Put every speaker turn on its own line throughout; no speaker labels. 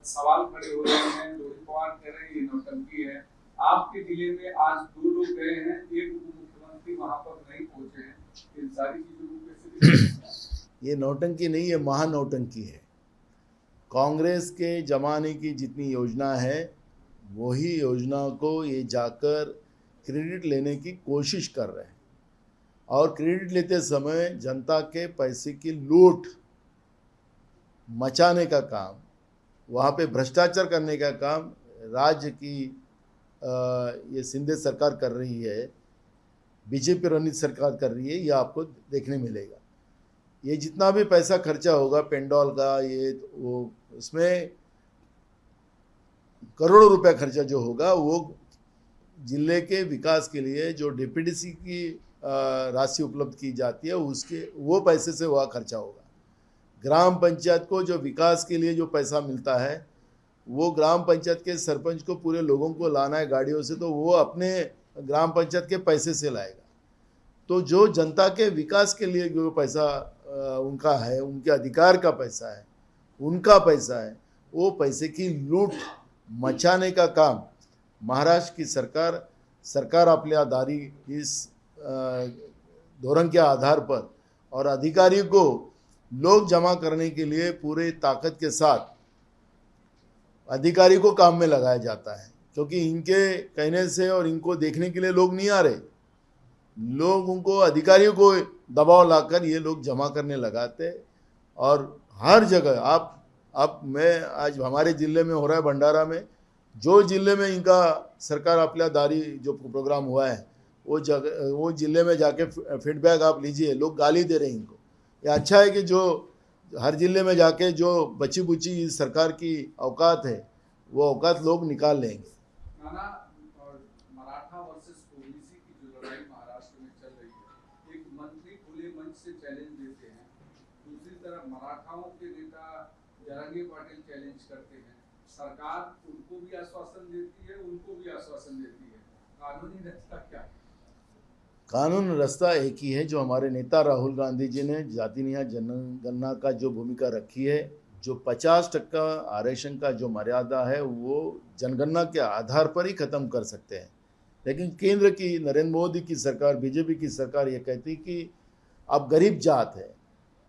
सवाल खड़े हो रहे हैं। रोहित पवार कह रहे हैं ये नौटंकी है। आपके जिले में आज 2 लोग गए हैं, एक उप मुख्यमंत्री वहां पर नहीं पहुंचे हैं। इन सारी चीजों को कैसे
ये नौटंकी नहीं है, महानौटंकी है। कांग्रेस के जमाने की जितनी योजना है वही योजना को ये जाकर क्रेडिट लेने की कोशिश कर रहे हैं, और क्रेडिट लेते समय जनता के पैसे की लूट मचाने का काम, वहाँ पे भ्रष्टाचार करने का काम राज्य की ये शिंदे सरकार कर रही है, बीजेपी रणनीति सरकार कर रही है। ये आपको देखने मिलेगा। ये जितना भी पैसा खर्चा होगा पेंडॉल का, ये वो उसमें करोड़ों रुपया खर्चा जो होगा वो जिले के विकास के लिए जो डीपीडीसी की राशि उपलब्ध की जाती है उसके वो पैसे से वह खर्चा होगा। ग्राम पंचायत को जो विकास के लिए जो पैसा मिलता है वो ग्राम पंचायत के सरपंच को पूरे लोगों को लाना है गाड़ियों से, तो वो अपने ग्राम पंचायत के पैसे से लाएगा। तो जो जनता के विकास के लिए जो पैसा उनका है, उनके अधिकार का पैसा है, उनका पैसा है, वो पैसे की लूट मचाने का काम महाराष्ट्र की सरकार आपल्या दारी इस धोरण के आधार पर और अधिकारी को लोग जमा करने के लिए पूरे ताकत के साथ अधिकारी को काम में लगाया जाता है, क्योंकि इनके कहने से और इनको देखने के लिए लोग नहीं आ रहे। लोग उनको अधिकारियों को दबाव लाकर ये लोग जमा करने लगाते, और हर जगह आप मैं आज हमारे जिले में हो रहा है भंडारा में, जो जिले में इनका सरकार आपल्या दारी जो प्रोग्राम हुआ है वो जिले में जाके फीडबैक आप लीजिए, लोग गाली दे रहे हैं इनको। ये अच्छा है कि जो हर जिले में जाके जो बची बुची सरकार की औकात है वो औकात लोग निकाल लेंगे।
मराठा वर्सेस ओबीसी की जो लड़ाई महाराष्ट्र में चल रही है, एक मंत्री खुले मंच से चैलेंज देते हैं, दूसरी तरफ मराठाओं के नेता जरांगे पाटिल चैलेंज करते हैं। सरकार उनको भी आश्वासन देती है, उनको भी आश्वासन देती है। कानूनी रास्ता क्या है?
कानून रास्ता एक ही है, जो हमारे नेता राहुल गांधी जी ने जाति न्याय जनगणना का जो भूमिका रखी है, जो 50% आरक्षण का जो मर्यादा है वो जनगणना के आधार पर ही खत्म कर सकते हैं। लेकिन केंद्र की नरेंद्र मोदी की सरकार, बीजेपी की सरकार ये कहती कि अब गरीब जात है,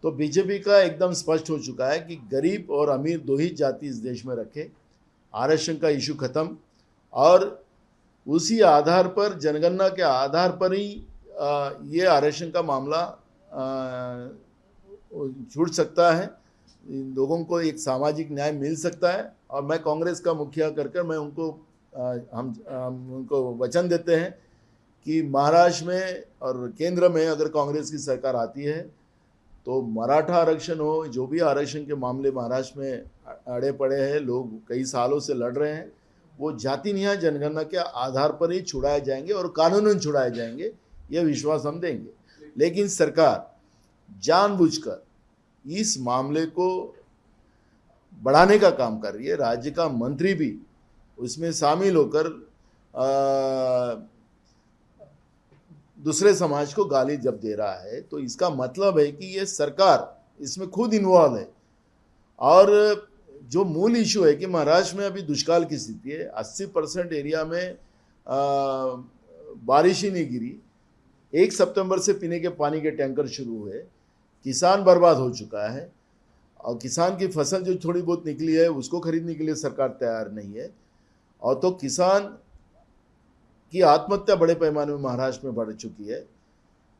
तो बीजेपी का एकदम स्पष्ट हो चुका है कि गरीब और अमीर दो ही जाति इस देश में रखे, आरक्षण का इशू खत्म, और उसी आधार पर जनगणना के आधार पर ही ये आरक्षण का मामला छूट सकता है, इन लोगों को एक सामाजिक न्याय मिल सकता है। और मैं कांग्रेस का मुखिया कर मैं उनको हम उनको वचन देते हैं कि महाराष्ट्र में और केंद्र में अगर कांग्रेस की सरकार आती है तो मराठा आरक्षण हो, जो भी आरक्षण के मामले महाराष्ट्र में अड़े पड़े हैं, लोग कई सालों से लड़ रहे हैं, वो जाति न्याय जनगणना के आधार पर ही छुड़ाए जाएंगे और कानूनन छुड़ाए जाएंगे, ये विश्वास हम देंगे। लेकिन सरकार जानबूझकर इस मामले को बढ़ाने का काम कर रही है। राज्य का मंत्री भी उसमें शामिल होकर दूसरे समाज को गाली जब दे रहा है तो इसका मतलब है कि ये सरकार इसमें खुद इन्वॉल्व है। और जो मूल इशू है कि महाराष्ट्र में अभी दुष्काल की स्थिति है, 80% एरिया में बारिश ही नहीं गिरी। 1 सितंबर से पीने के पानी के टैंकर शुरू हुए, किसान बर्बाद हो चुका है, और किसान की फसल जो थोड़ी बहुत निकली है उसको खरीदने के लिए सरकार तैयार नहीं है। और तो किसान की आत्महत्या बड़े पैमाने में महाराष्ट्र में बढ़ चुकी है।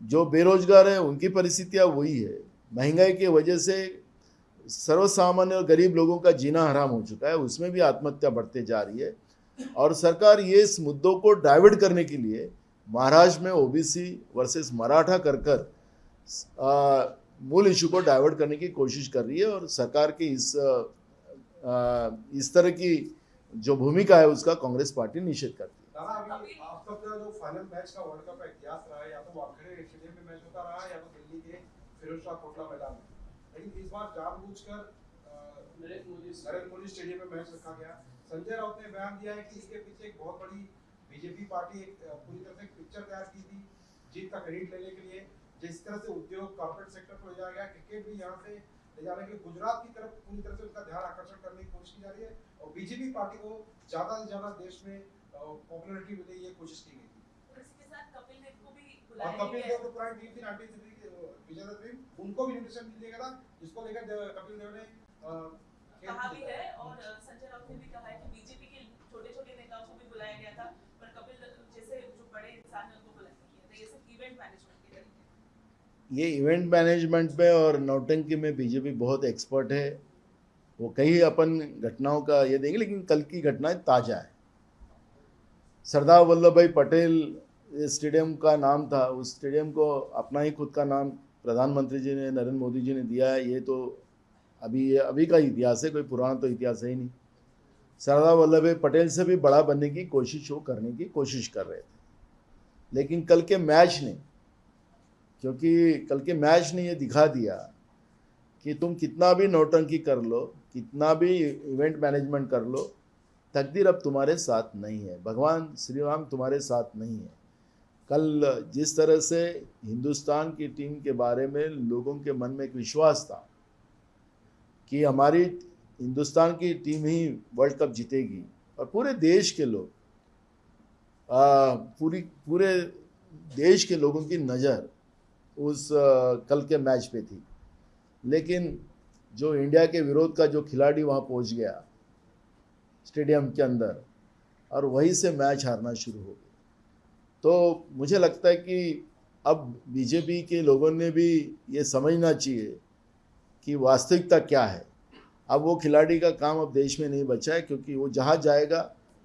जो बेरोजगार हैं उनकी परिस्थितियाँ वही है। महंगाई की वजह से सर्वसामान्य और गरीब लोगों का जीना हराम हो चुका है, उसमें भी आत्महत्या बढ़ते जा रही है। और सरकार ये इस मुद्दों को डाइवर्ट करने के लिए महाराष्ट्र में ओबीसी वर्सेस मराठा कर मूल इशू को डाइवर्ट करने की कोशिश कर रही है। और सरकार की इस तरह की जो भूमिका है उसका कांग्रेस पार्टी निषेध करती है।
आप सबका जो फाइनल मैच का वर्ल्ड कप का इतिहास रहा है, या तो वानखेड़े स्टेडियम में मैच होता रहा, या तो दिल्ली के फिरोजशाह कोटला मैदान में, लेकिन इस बार जानबूझकर नरेंद्र मोदी स्टेडियम में मैच रखा गया। संजय राउत ने बयान दिया है कि इसके पीछे एक बहुत बड़ी बीजेपी पार्टी पूरी तरह से पिक्चर तैयार की थी जीत का क्रेडिट लेने के लिए। जिस तरह से उद्योग कॉर्पोरेट सेक्टर को ले जाया गया, क्रिकेट भी यहाँ से ले जाने के लिए गुजरात की तरफ पूरी तरह से उसका ध्यान आकर्षण करने की कोशिश की जा रही है और बीजेपी पार्टी को ज्यादा से ज्यादा देश में पॉपुलैरिटी मिले ये कोशिश की गई थी।
और इसके साथ कपिल देव को भी
और
बुलाया
कपिल
गया
देव तो पुरानी टीम थी 1963 विजेता टीम, उनको भी इन्विटेशन मिल गया था, जिसको लेकर कपिल देव ने
कहा भी है और संजय राउत ने भी कहा है कि बीजेपी के छोटे-छोटे नेताओं को भी बुलाया गया था पर कपिल जैसे जो बड़े इंसान हैं उनको बुलाया नहीं गया था। ये सिर्फ इवेंट मैनेजमेंट के तरीके।
ये इवेंट मैनेजमेंट में और नौटंकी में बीजेपी बहुत एक्सपर्ट है। वो कई अपन घटनाओं का ये देंगे, लेकिन कल की घटना ताज़ा है। सरदार वल्लभ भाई पटेल स्टेडियम का नाम था, उस स्टेडियम को अपना ही खुद का नाम प्रधानमंत्री जी ने, नरेंद्र मोदी जी ने दिया है। ये तो अभी का इतिहास है, कोई पुराना तो इतिहास है ही नहीं। सरदार वल्लभ भाई पटेल से भी बड़ा बनने की कोशिश वो करने की कोशिश कर रहे थे, लेकिन कल के मैच ने ये दिखा दिया कि तुम कितना भी नौटंकी कर लो, कितना भी इवेंट मैनेजमेंट कर लो, तकदीर अब तुम्हारे साथ नहीं है, भगवान श्री राम तुम्हारे साथ नहीं है। कल जिस तरह से हिंदुस्तान की टीम के बारे में लोगों के मन में एक विश्वास था कि हमारी हिंदुस्तान की टीम ही वर्ल्ड कप जीतेगी, और पूरे देश के लोग पूरे देश के लोगों की नज़र उस कल के मैच पे थी। लेकिन जो इंडिया के विरोध का जो खिलाड़ी वहाँ पहुँच गया स्टेडियम के अंदर, और वहीं से मैच हारना शुरू हो गया। तो मुझे लगता है कि अब बीजेपी के लोगों ने भी ये समझना चाहिए कि वास्तविकता क्या है। अब वो खिलाड़ी का काम अब देश में नहीं बचा है, क्योंकि वो जहाँ जाएगा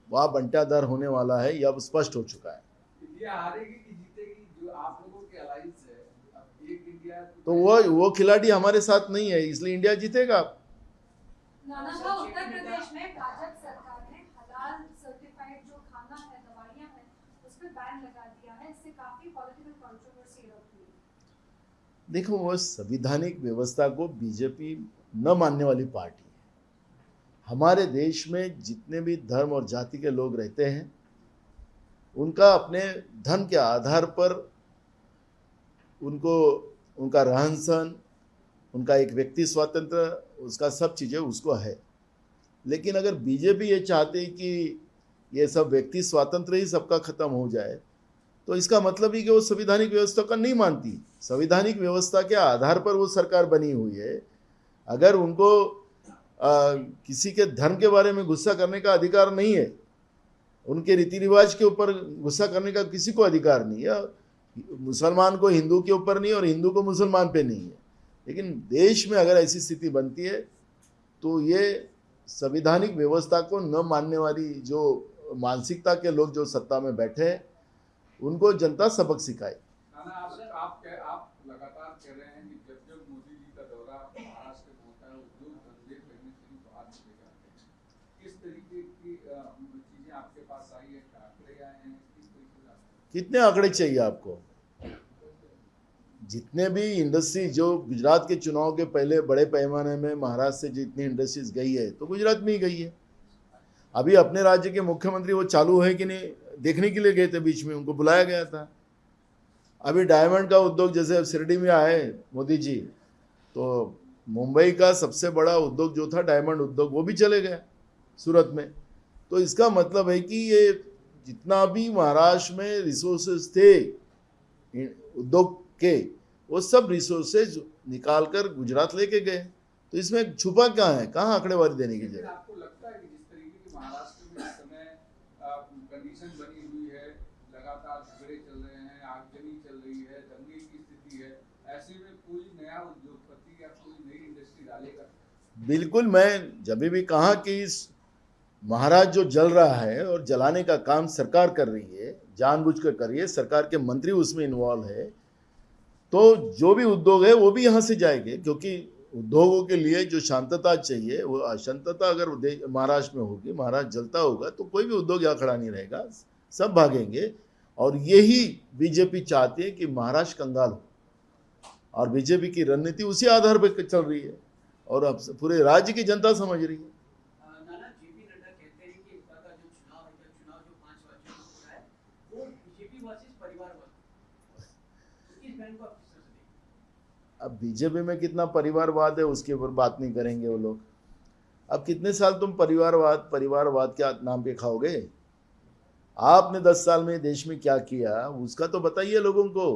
वहाँ बंटाधार होने वाला है, यह अब स्पष्ट हो चुका है।
इंडिया हारेगी कि जीतेगी, जो आप लोगों के अलायंस है, अब एक इंडिया
तो वो खिलाड़ी हमारे साथ नहीं है, इसलिए इंडिया जीतेगा।
नाना साहब, उत्तर प्रदेश में भाजपा सरकार ने हलाल सर्टिफाइड जो खाना है, दवाइयां हैं, उस पर बैन लगा दिया है। इससे काफी पॉलिटिकल कंट्रोवर्सी हुई।
देखो, वो संवैधानिक व्यवस्था को बीजेपी न मानने वाली पार्टी है। हमारे देश में जितने भी धर्म और जाति के लोग रहते हैं, उनका अपने धन के आधार पर उनका रहन सहन, उनका एक व्यक्ति स्वातंत्र, उसका सब चीज़ें उसको है। लेकिन अगर बीजेपी ये चाहती कि ये सब व्यक्ति स्वातंत्र ही सबका खत्म हो जाए, तो इसका मतलब ही कि वो संवैधानिक व्यवस्था का नहीं मानती। संवैधानिक व्यवस्था के आधार पर वो सरकार बनी हुई है। अगर उनको किसी के धर्म के बारे में गुस्सा करने का अधिकार नहीं है, उनके रीति रिवाज के ऊपर गुस्सा करने का किसी को अधिकार नहीं है। मुसलमान को हिंदू के ऊपर नहीं और हिंदू को मुसलमान पे नहीं है। लेकिन देश में अगर ऐसी स्थिति बनती है तो ये संवैधानिक व्यवस्था को न मानने वाली जो मानसिकता के लोग जो सत्ता में बैठे हैं, उनको जनता सबक सिखाए।
आप लगातार कह रहे हैं कि जब मोदी जी का दौरा महाराष्ट्र में होता है, उद्योग धंधे कहीं ना कहीं बाहर चले जाते हैं। किस तरीके की चीजें आपके पास आई है, आंकड़े आए हैं, किस तरीके से?
कितने आंकड़े चाहिए आपको? जितने भी इंडस्ट्री जो गुजरात के चुनाव के पहले बड़े पैमाने में महाराष्ट्र से जितनी इंडस्ट्रीज गई है, तो गुजरात में ही गई है। अभी अपने राज्य के मुख्यमंत्री वो चालू है कि नहीं देखने के लिए गए थे, बीच में उनको बुलाया गया था। अभी डायमंड का उद्योग जैसे शिरडी में आए मोदी जी, तो मुंबई का सबसे बड़ा उद्योग जो था डायमंड उद्योग, वो भी चले गए सूरत में। तो इसका मतलब है कि ये जितना भी महाराष्ट्र में रिसोर्सेज थे उद्योग के, वो सब रिसोर्सेज निकाल कर गुजरात लेके गए। तो इसमें छुपा क्या है, कहाँ आंकड़ेबारी देने की जरूरत?
आपको लगता है कि जिस तरीके की महाराष्ट्र में इस समय कंडीशन बनी हुई है, लगातार झगड़े चल रहे हैं, आगजनी चल रही है, दंगे की स्थिति है, ऐसे में कोई नया उद्योगपति या कोई नई इंडस्ट्री डालेगा?
बिल्कुल। मैं जब भी कहा कि इस महाराज जो जल रहा है और जलाने का काम सरकार कर रही है, जानबूझकर कर रही है, सरकार के मंत्री उसमें इन्वॉल्व है, तो जो भी उद्योग है वो भी यहाँ से जाएंगे। क्योंकि उद्योगों के लिए जो शांतता चाहिए, वो अशांतता अगर महाराष्ट्र में होगी, महाराष्ट्र जलता होगा, तो कोई भी उद्योग यहाँ खड़ा नहीं रहेगा, सब भागेंगे। और यही बीजेपी चाहती है कि महाराष्ट्र कंगाल हो, और बीजेपी की रणनीति उसी आधार पर चल रही है, और अब पूरे राज्य की जनता समझ रही है।
नाना, जेपी नड्डा कहते हैं कि इस बार का जो चुनाव है, चुनाव जो 5 राज्यों में हो रहा है, वो बीजेपी वर्सेस परिवारवाद, इस बहन को आप किस तरह से देखते
अब बीजेपी में कितना परिवारवाद है उसके ऊपर बात नहीं करेंगे वो लोग। अब कितने साल तुम परिवारवाद के नाम पे खाओगे? आपने 10 साल में देश में क्या किया उसका तो बताइए लोगों को।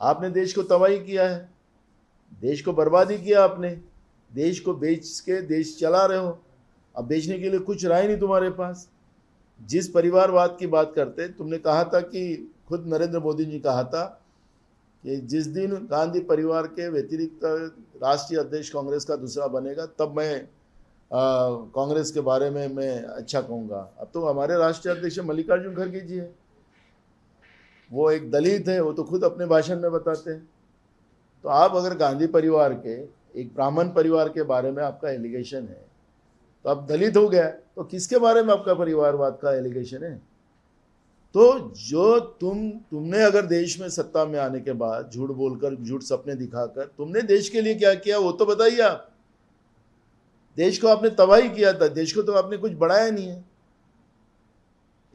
आपने देश को तबाही किया है, देश को बर्बादी किया, आपने देश को बेच के देश चला रहे हो। अब बेचने के लिए कुछ रहा ही नहीं तुम्हारे पास। जिस परिवारवाद की बात करते, तुमने कहा था कि खुद नरेंद्र मोदी जी कहा था कि जिस दिन गांधी परिवार के व्यतिरिक्त राष्ट्रीय अध्यक्ष कांग्रेस का दूसरा बनेगा तब मैं कांग्रेस के बारे में मैं अच्छा कहूँगा। अब तो हमारे राष्ट्रीय अध्यक्ष मल्लिकार्जुन खड़गे जी है, वो एक दलित है, वो तो खुद अपने भाषण में बताते हैं। तो आप अगर गांधी परिवार के एक ब्राह्मण परिवार के बारे में आपका एलिगेशन है तो आप दलित हो गया, तो किसके बारे में आपका परिवारवाद का एलिगेशन है? तो जो तुमने अगर देश में सत्ता में आने के बाद झूठ बोलकर, झूठ सपने दिखाकर तुमने देश के लिए क्या किया वो तो बताइए आप। देश को आपने तबाही किया था, देश को तो आपने कुछ बढ़ाया नहीं है।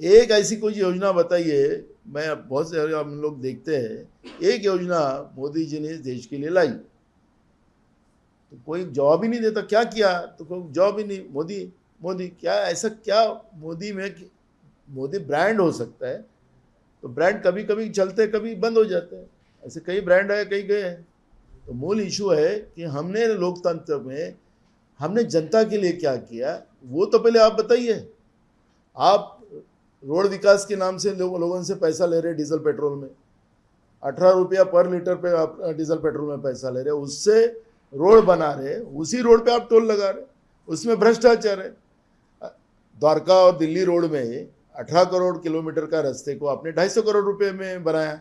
एक ऐसी कोई योजना बताइए, मैं बहुत से हम लोग देखते हैं एक योजना मोदी जी ने इस देश के लिए लाई तो कोई जवाब ही नहीं देता, क्या किया तो कोई जवाब ही नहीं। मोदी क्या ऐसा, क्या मोदी में, मोदी ब्रांड हो सकता है तो ब्रांड कभी कभी चलते कभी बंद हो जाते हैं, ऐसे कई ब्रांड आए कई गए हैं। तो मूल इशू है कि हमने लोकतंत्र में हमने जनता के लिए क्या किया वो तो पहले आप बताइए। आप रोड विकास के नाम से लोगों से पैसा ले रहे हैं, डीजल पेट्रोल में 18 रुपया पर लीटर पे आप डीजल पेट्रोल में पैसा ले रहे हैं, उससे रोड बना रहे, उसी रोड पे आप टोल लगा रहे, उसमें भ्रष्टाचार है। द्वारका और दिल्ली रोड में 18 करोड़ किलोमीटर का रास्ते को आपने 250 करोड़ रुपए में बनाया,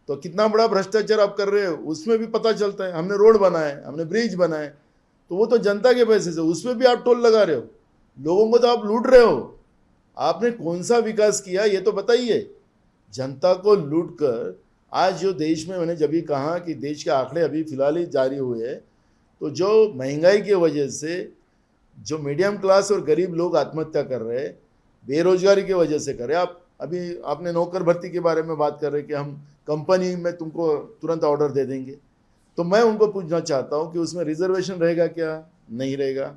तो कितना बड़ा भ्रष्टाचार आप कर रहे हो उसमें भी पता चलता है। हमने रोड बनाए, हमने ब्रिज बनाए, तो वो तो जनता के पैसे से, उसमें भी आप टोल लगा रहे हो, लोगों को तो आप लूट रहे हो। आपने कौन सा विकास किया ये तो बताइए। जनता को लूट कर आज जो देश में, मैंने जब भी कहा कि देश के आंकड़े अभी फिलहाल ही जारी हुए हैं, तो जो महंगाई की वजह से जो मीडियम क्लास और गरीब लोग आत्महत्या कर रहे हैं, बेरोजगारी की वजह से कर रहे हैं। आप अभी आपने नौकर भर्ती के बारे में बात कर रहे हैं कि हम कंपनी में तुमको तुरंत ऑर्डर दे देंगे, तो मैं उनको पूछना चाहता हूं कि उसमें रिजर्वेशन रहेगा क्या? नहीं रहेगा।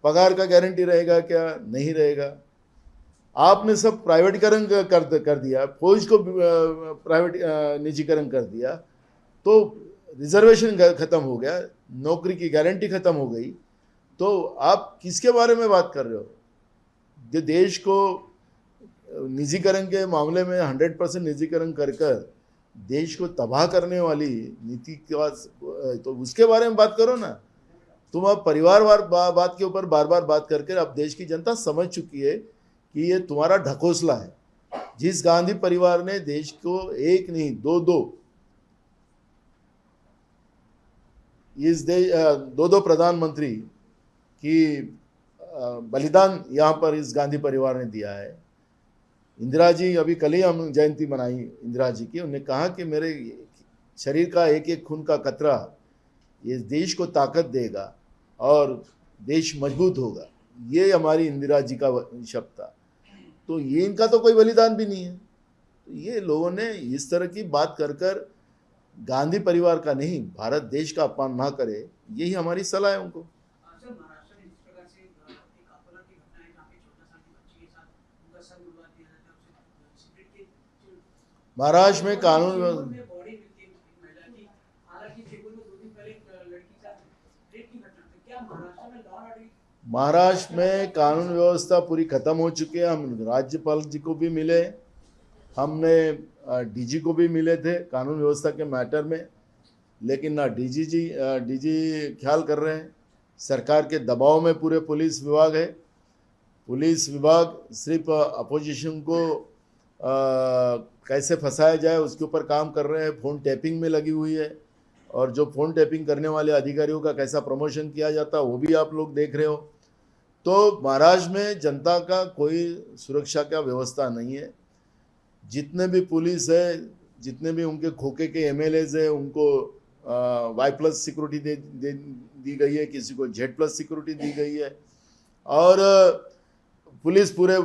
पगार का गारंटी रहेगा क्या? नहीं रहेगा। आपने सब प्राइवेटीकरण कर दिया, फौज को प्राइवेट निजीकरण कर दिया, तो रिजर्वेशन खत्म हो गया, नौकरी की गारंटी खत्म हो गई। तो आप किसके बारे में बात कर रहे हो? जो देश को निजीकरण के मामले में 100% निजीकरण कर देश को तबाह करने वाली नीति का, तो उसके बारे में बात करो ना। तुम अब परिवारवार बात के ऊपर बार बार बात करके अब देश की जनता समझ चुकी है कि ये तुम्हारा ढकोसला है। जिस गांधी परिवार ने देश को एक नहीं दो दो प्रधानमंत्री की बलिदान यहाँ पर इस गांधी परिवार ने दिया है। इंदिरा जी, अभी कल ही हम जयंती मनाई इंदिरा जी की, उन्होंने कहा कि मेरे शरीर का एक एक खून का कतरा ये देश को ताकत देगा और देश मजबूत होगा। ये हमारी इंदिरा जी का शब्द था। तो ये इनका तो कोई बलिदान भी नहीं है। तो ये लोगों ने इस तरह की बात कर गांधी परिवार का नहीं, भारत देश का अपमान ना करे, यही हमारी सलाह है उनको।
महाराष्ट्र में जिस प्रकार से एक अकोला की घटना है जहाँ पे 14 साल की बच्ची के साथ उनका सर उड़वा दिया जाता है, उससे सिगरेट के
महाराष्ट्र में कानून
बॉडी मिलती है महिला की, हालांकि चेंबूर में 2 दिन पहले एक लड़की का रेप की घटना थी। क्या महाराष्ट्र में लॉ एंड ऑर्डर,
महाराष्ट्र में कानून व्यवस्था पूरी खत्म हो चुकी है। हम राज्यपाल जी को भी मिले, हमने डीजी को भी मिले थे कानून व्यवस्था के मैटर में, लेकिन ना डीजी ख्याल कर रहे हैं। सरकार के दबाव में पूरे पुलिस विभाग है। पुलिस विभाग सिर्फ अपोजिशन को कैसे फंसाया जाए उसके ऊपर काम कर रहे हैं। फ़ोन टैपिंग में लगी हुई है, और जो फ़ोन टैपिंग करने वाले अधिकारियों का कैसा प्रमोशन किया जाता है वो भी आप लोग देख रहे हो। तो महाराष्ट्र में जनता का कोई सुरक्षा का व्यवस्था नहीं है। जितने भी पुलिस है, जितने भी उनके खोखे के एमएलएज है, उनको Y+ सिक्योरिटी दी गई है, किसी को Z+ सिक्योरिटी दी गई है, और पुलिस पूरे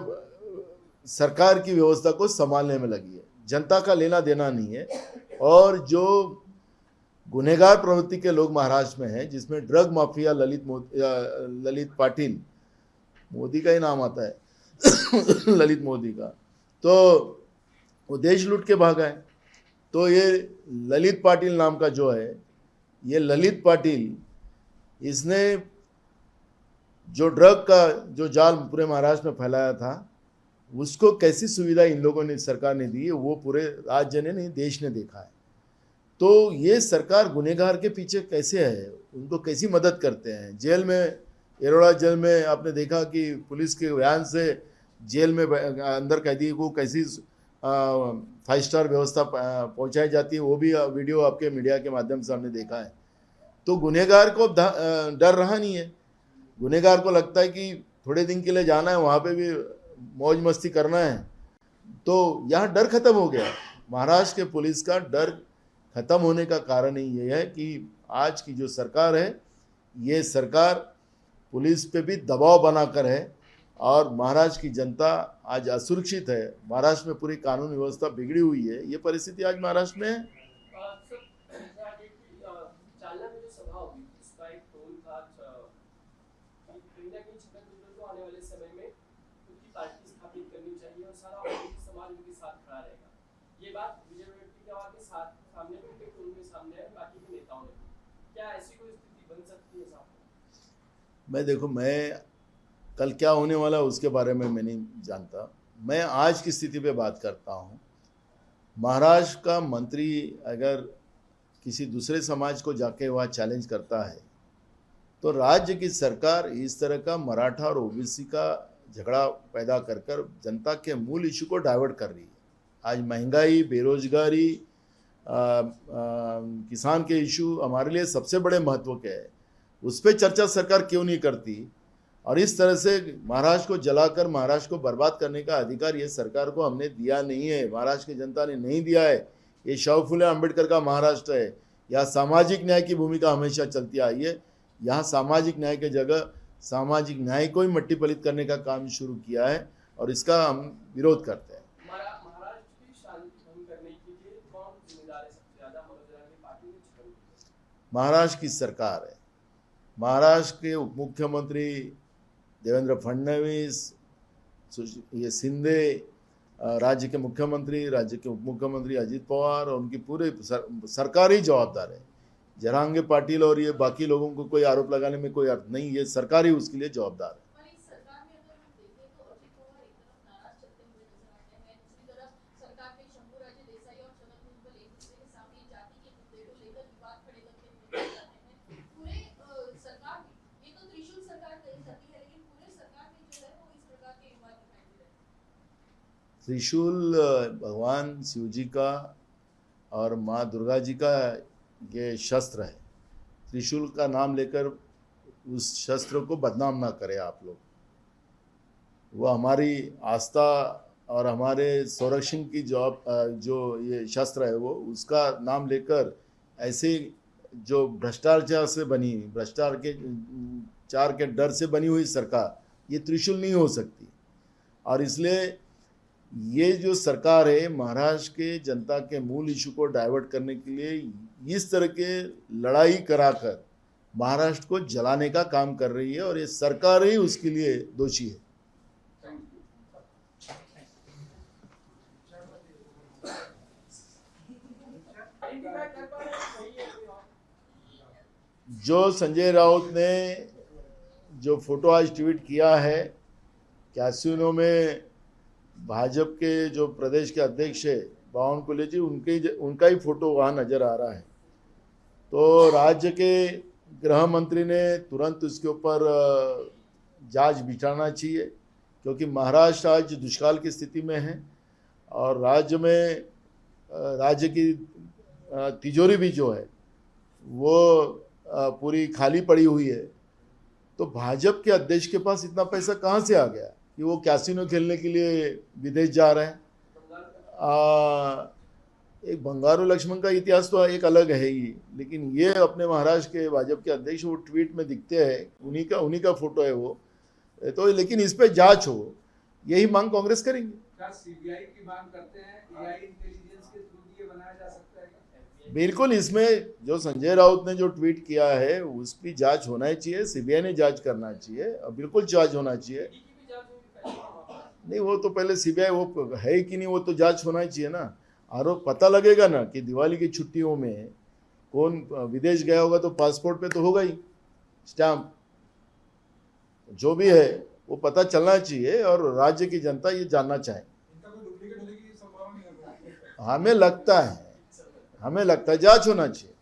सरकार की व्यवस्था को संभालने में लगी है। जनता का लेना देना नहीं है। और जो गुनहगार प्रवृत्ति के लोग महाराष्ट्र में हैं, जिसमें ड्रग माफिया ललित पाटिल, मोदी का ही नाम आता है ललित मोदी का, तो वो देश लूट के भागा है। तो ये ललित पाटिल नाम का जो है, ये ललित पाटिल, इसने जो ड्रग का जो जाल पूरे महाराष्ट्र में फैलाया था, उसको कैसी सुविधा इन लोगों ने, सरकार ने दी है, वो पूरे राज्य ने नहीं, देश ने देखा है। तो ये सरकार गुनहगार के पीछे कैसे है, उनको कैसी मदद करते हैं। जेल में, एरोड़ा जेल में आपने देखा कि पुलिस के वैन से जेल में अंदर कैदी को कैसी 5 स्टार व्यवस्था पहुंचाई जाती है, वो भी वीडियो आपके मीडिया के माध्यम से हमने देखा है। तो गुनहगार को डर रहा नहीं है। गुनहगार को लगता है कि थोड़े दिन के लिए जाना है, वहाँ पे भी मौज मस्ती करना है। तो यहाँ डर खत्म हो गया। महाराष्ट्र के पुलिस का डर खत्म होने का कारण ही ये है कि आज की जो सरकार है, ये सरकार पुलिस पे भी दबाव बनाकर है और महाराष्ट्र की जनता आज असुरक्षित है। महाराष्ट्र में पूरी कानून व्यवस्था बिगड़ी हुई है। ये परिस्थिति आज महाराष्ट्र में है।
जालना में जो सभा होगी, इसका एक टोल था कहीं ना कहीं छत्तीसगढ़ को आने वाले समय में उनकी पार्टी स्थापित करनी चाहिए और सारा समाज उनके साथ खड़ा रहेगा। ये बात विजय वडेट्टीवार के साथ सामने भी, उनके टोल में सामने है, बाकी के नेताओं ने। क्या ऐसी कोई स्थिति बन सकती है साहब?
मैं कल क्या होने वाला उसके बारे में मैं नहीं जानता। मैं आज की स्थिति पे बात करता हूँ। महाराष्ट्र का मंत्री अगर किसी दूसरे समाज को जाके वहाँ चैलेंज करता है, तो राज्य की सरकार इस तरह का मराठा और ओबीसी का झगड़ा पैदा कर कर जनता के मूल इशू को डाइवर्ट कर रही है। आज महंगाई, बेरोजगारी, किसान के इशू हमारे लिए सबसे बड़े महत्व के है। उस पर चर्चा सरकार क्यों नहीं करती? और इस तरह से महाराष्ट्र को जलाकर महाराष्ट्र को बर्बाद करने का अधिकार ये सरकार को हमने दिया नहीं है, महाराष्ट्र की जनता ने नहीं दिया है। ये शाहू फुले अम्बेडकर का महाराष्ट्र है। यहाँ सामाजिक न्याय की भूमिका हमेशा चलती आई है। यहाँ सामाजिक न्याय के जगह सामाजिक न्याय को ही मट्टी पलित करने का काम शुरू किया है और इसका हम विरोध करते हैं।
महाराष्ट्र की शांति भंग करने के लिए कौन जिम्मेदार है सबसे ज्यादा? पार्टी ने
महाराष्ट्र की सरकार है। महाराष्ट्र के उप मुख्यमंत्री देवेंद्र फडणवीस, ये शिंदे, राज्य के मुख्यमंत्री, राज्य के उप मुख्यमंत्री अजित पवार और उनकी पूरे सरकार ही जवाबदार है। जरांगे पाटिल और ये बाकी लोगों को कोई आरोप लगाने में कोई अर्थ नहीं। ये सरकार ही उसके लिए जवाबदार है। त्रिशूल भगवान शिव जी का और माँ दुर्गा जी का ये शस्त्र है। त्रिशूल का नाम लेकर उस शस्त्र को बदनाम ना करें आप लोग। वो हमारी आस्था और हमारे संरक्षण की जो ये शस्त्र है, वो उसका नाम लेकर ऐसे जो भ्रष्टाचार के डर से बनी हुई सरकार, ये त्रिशूल नहीं हो सकती। और इसलिए ये जो सरकार है, महाराष्ट्र के जनता के मूल इशू को डाइवर्ट करने के लिए इस तरह के लड़ाई कराकर महाराष्ट्र को जलाने का काम कर रही है और ये सरकार ही उसके लिए दोषी है। जो संजय राउत ने जो फोटो आज ट्वीट किया है, कैसीनो में भाजपा के जो प्रदेश के अध्यक्ष है बावनकुले जी, उनका ही फोटो वहाँ नज़र आ रहा है। तो राज्य के गृह मंत्री ने तुरंत उसके ऊपर जांच बिठाना चाहिए, क्योंकि महाराष्ट्र आज दुष्काल की स्थिति में है और राज्य की तिजोरी भी जो है वो पूरी खाली पड़ी हुई है। तो भाजपा के अध्यक्ष के पास इतना पैसा कहाँ से आ गया कि वो कैसीनो खेलने के लिए विदेश जा रहे हैं? एक बंगारू लक्ष्मण का इतिहास तो एक अलग है ही, लेकिन ये अपने महाराष्ट्र के भाजपा के अध्यक्ष वो ट्वीट में दिखते हैं, उन्हीं का फोटो है वो तो। लेकिन इस पे जांच हो, यही मांग कांग्रेस करेंगे।
क्या सीबीआई की मांग करते हैं? एआई इंटेलिजेंस के थ्रू ये बनाया जा सकता है?
बिल्कुल, इसमें जो संजय राउत ने जो ट्वीट किया है उस पर जांच होना ही चाहिए, सीबीआई ने जांच करना चाहिए और बिल्कुल जांच होना चाहिए।
ईडी की भी जांच होगी पहले।
नहीं, वो तो पहले सीबीआई वो है कि नहीं वो तो जांच होना ही चाहिए ना। आरोप पता लगेगा ना कि दिवाली की छुट्टियों में कौन विदेश गया होगा तो पासपोर्ट पे तो होगा ही स्टैम्प। जो भी है वो पता चलना चाहिए और राज्य की जनता ये जानना चाहे।
इनका कोई डुप्लीकेट होने की संभावना नहीं है।
हमें लगता है जांच होना चाहिए।